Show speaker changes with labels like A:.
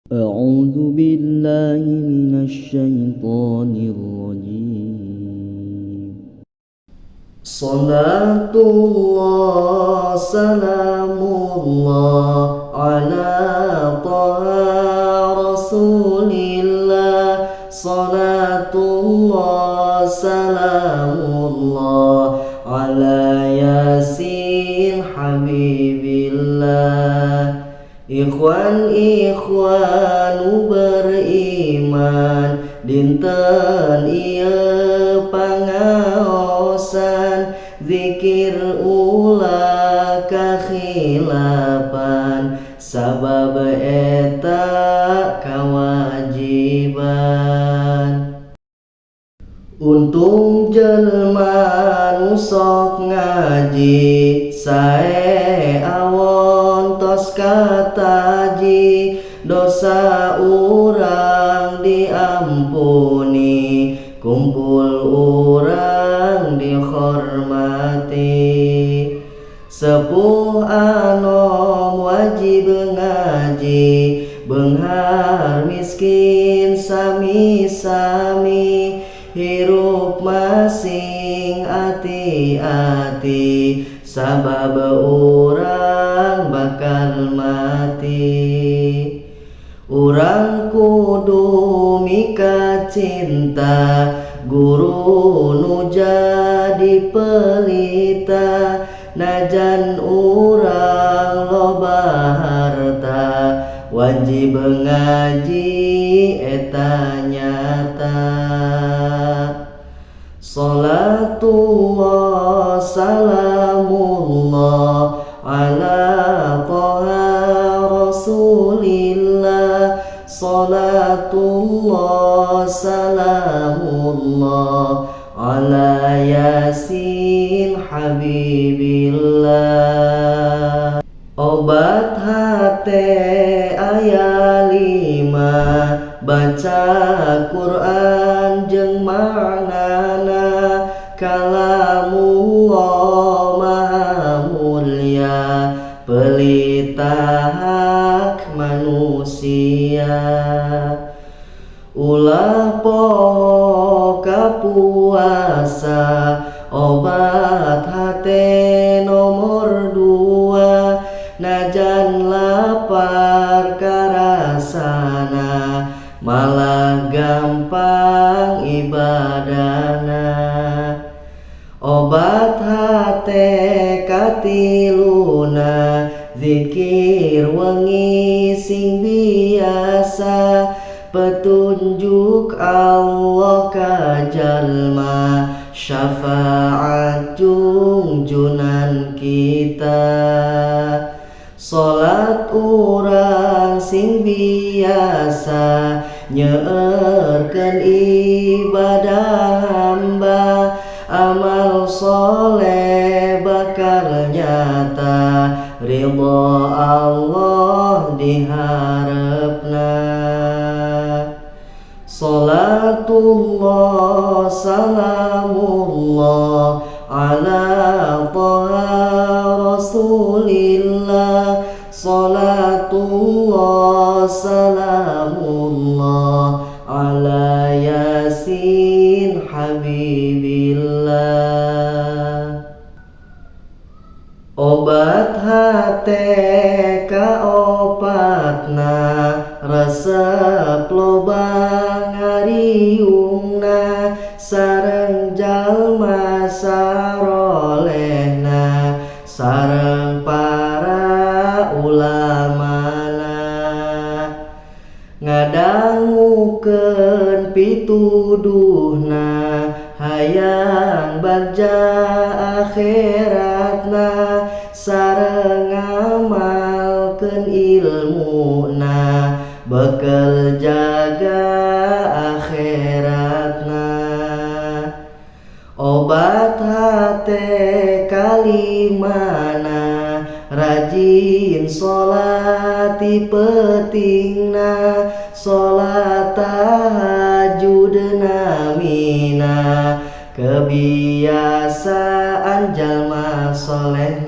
A: أعوذ بالله من الشيطان الرجيم. صلاة الله سلام الله على طه رسول الله. صلاة الله سلام الله على ياسين حبيب الله. Ikhwan beriman dinten ieu pangaosan zikir ulah kakhilapan sabab eta kawajiban. Untung jelma nu sok ngaji sae awon tos kataji dosa urang diampuni kumpul urang dihormati. Sepuh anom wajib ngaji beunghar miskin sami-sami hirup masing ati-ati sabab urang bakal mati. Urang kudu mika cinta guru nu jadi pelita najan urang loba harta wajib ngaji eta nyata. Salatullah salamullah ala taha rasulillah. Salatullah salamullah ala yasin habibillah. Obat hate aya 5 baca Quran jeung maknana kalamullah maha mulia pelita hak manusia. Ulah poho kapuasa obat hate nomor 2 najan lapar karasana malah gampang ibadana. Obat hate katiluna zikir wengi sing biasa petunjuk Allah ka jalma syafaat junjunan kita. Salat urang sing biasa nyeurkeun ibadah hamba amal soleh bakal nyata ridho Allah diharapna. Salatullah salamullah ala taha rasulillah. Salatullah salamullah ala yasin habibillah. Obat hate kaopatna resep loba ngariungna sareng jalma sarolehna sareng para ulamana. Ngadangukeun pituduhna hayang bagja akhiratna sareng ngamalkeun ilmuna bekel jaga akhiratna. Obat hate kalimana rajin sholati petingna sholat tahajud namina kebiasaan jalma soleh